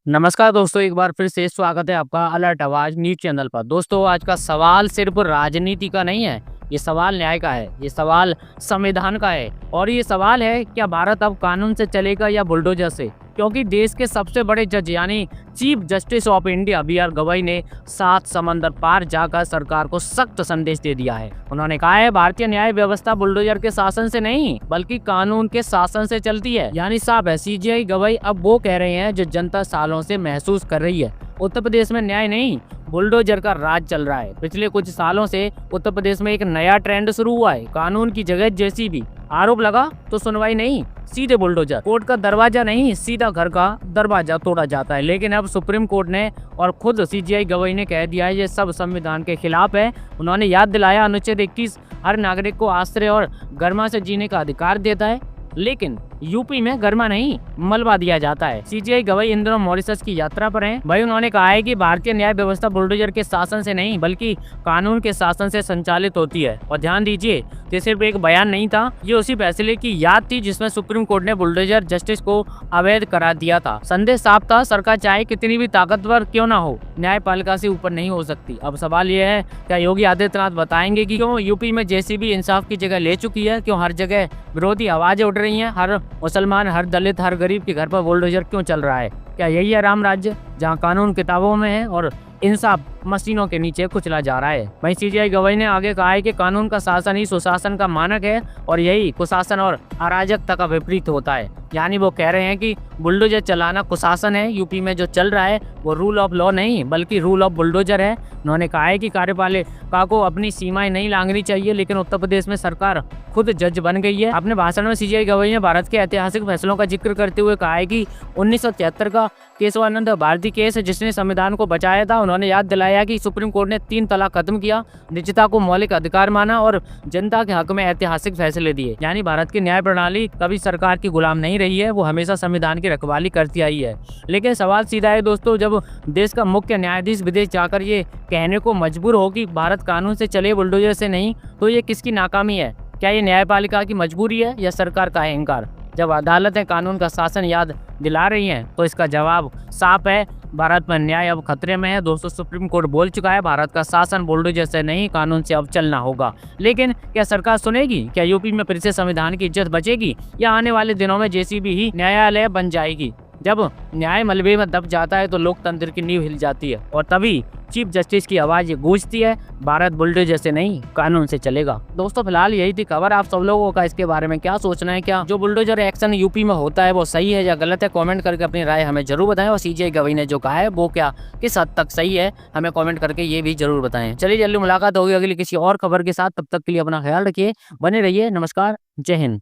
नमस्कार दोस्तों, एक बार फिर से स्वागत है आपका अलर्ट आवाज न्यूज चैनल पर। दोस्तों, आज का सवाल सिर्फ राजनीति का नहीं है, ये सवाल न्याय का है, ये सवाल संविधान का है और ये सवाल है क्या भारत अब कानून से चलेगा या बुलडोजर से। क्योंकि देश के सबसे बड़े जज यानी chief justice of India BR. Gavai ने 7 समंदर पार जाकर सरकार को सख्त संदेश दे दिया है। उन्होंने कहा है भारतीय न्याय व्यवस्था बुलडोजर के शासन से नहीं बल्कि कानून के शासन से चलती है। यानी साफ है, सीजेआई गवई अब वो कह रहे हैं जो जनता सालों से महसूस कर रही है। उत्तर प्रदेश में न्याय नहीं बुलडोजर का राज चल रहा है। पिछले कुछ सालों से उत्तर प्रदेश में एक नया ट्रेंड शुरू हुआ है। कानून की जगह जेसीबी, आरोप लगा तो सुनवाई नहीं, सीधे बुलडोजर। कोर्ट का दरवाजा नहीं, सीधा घर का दरवाजा तोड़ा जाता है। लेकिन अब सुप्रीम कोर्ट ने और खुद सीजेआई गवई ने कह दिया है ये सब संविधान के खिलाफ है। उन्होंने याद दिलाया अनुच्छेद 21 हर नागरिक को आश्रय और गर्मा से जीने का अधिकार देता है, लेकिन यूपी में गर्मा नहीं मलबा दिया जाता है। सीजेआई गवई इन दिनों मॉरिशस की यात्रा पर हैं। भाई उन्होंने कहा है कि भारतीय न्याय व्यवस्था बुलडोजर के शासन से नहीं बल्कि कानून के शासन से संचालित होती है। और ध्यान दीजिए, ये सिर्फ एक बयान नहीं था, ये उसी फैसले की याद थी जिसमें सुप्रीम कोर्ट ने बुलडोजर जस्टिस को अवैध करार दिया था। संदेश साफ था, सरकार चाहे कितनी भी ताकतवर क्यों ना हो, न्यायपालिका से ऊपर नहीं हो सकती। अब सवाल ये है, क्या योगी आदित्यनाथ बताएंगे कि क्यों यूपी में जेसीबी इंसाफ की जगह ले चुकी है, क्यों हर जगह विरोधी आवाजें उठ रही हैं, हर मुसलमान, हर दलित, हर गरीब के घर पर बुलडोजर क्यों चल रहा है। क्या यही है राम राज्य, जहां कानून किताबों में है और इंसाफ मशीनों के नीचे कुचला जा रहा है। वहीं सीजेआई गवई ने आगे कहा है कि कानून का शासन ही सुशासन का मानक है और यही कुशासन और अराजकता का विपरीत होता है। यानी वो कह रहे हैं कि बुलडोजर चलाना कुशासन है, यूपी में जो चल रहा है वो रूल ऑफ लॉ नहीं बल्कि रूल ऑफ बुलडोजर है। उन्होंने कहा है कि कार्यपालिका को अपनी सीमाएं नहीं लांघनी चाहिए, लेकिन उत्तर प्रदेश में सरकार खुद जज बन गई है। अपने भाषण में सीजेआई गवई ने भारत के ऐतिहासिक फैसलों का जिक्र करते हुए कहा है कि 1973 का केशवानंद भारती केस जिसने संविधान को बचाया था। उन्होंने याद दिलाया कि सुप्रीम कोर्ट ने 3 तलाक खत्म किया, निजता को मौलिक अधिकार माना और जनता के हक में ऐतिहासिक फैसले दिए। यानी भारत की न्याय प्रणाली कभी सरकार की गुलाम नहीं रही है, वो हमेशा संविधान की रखवाली करती आई है। लेकिन सवाल सीधा है दोस्तों, जब देश का मुख्य न्यायाधीश विदेश जाकर ये कहने को मजबूर हो कि भारत कानून से चले बुलडोजर से नहीं, तो ये किसकी नाकामी है? क्या ये न्यायपालिका की मजबूरी है या सरकार का अहंकार? जब अदालतें कानून का शासन याद दिला रही हैं तो इसका जवाब साफ है, भारत में न्याय अब खतरे में है। दोस्तों, सुप्रीम कोर्ट बोल चुका है भारत का शासन बुलडोजर से नहीं कानून से अब चलना होगा। लेकिन क्या सरकार सुनेगी? क्या यूपी में फिर से संविधान की इज्जत बचेगी या आने वाले दिनों में जेसीबी ही न्यायालय बन जाएगी? जब न्याय मलबे में दब जाता है तो लोकतंत्र की नींव हिल जाती है और तभी चीफ जस्टिस की आवाज गूंजती है, भारत बुलडोजर से नहीं कानून से चलेगा। दोस्तों, फिलहाल यही थी खबर। आप सब लोगों का इसके बारे में क्या सोचना है? क्या जो बुलडोजर एक्शन यूपी में होता है वो सही है या गलत है? कमेंट करके अपनी राय हमें जरूर बताएं। और सीजेआई गवई ने जो कहा है वो क्या किस हद तक सही है, हमें कमेंट करके ये भी जरूर बताएं। चलिए जल्दी मुलाकात होगी अगली किसी और खबर के साथ, तब तक के लिए अपना ख्याल रखिए, बने रहिए। नमस्कार, जय हिंद।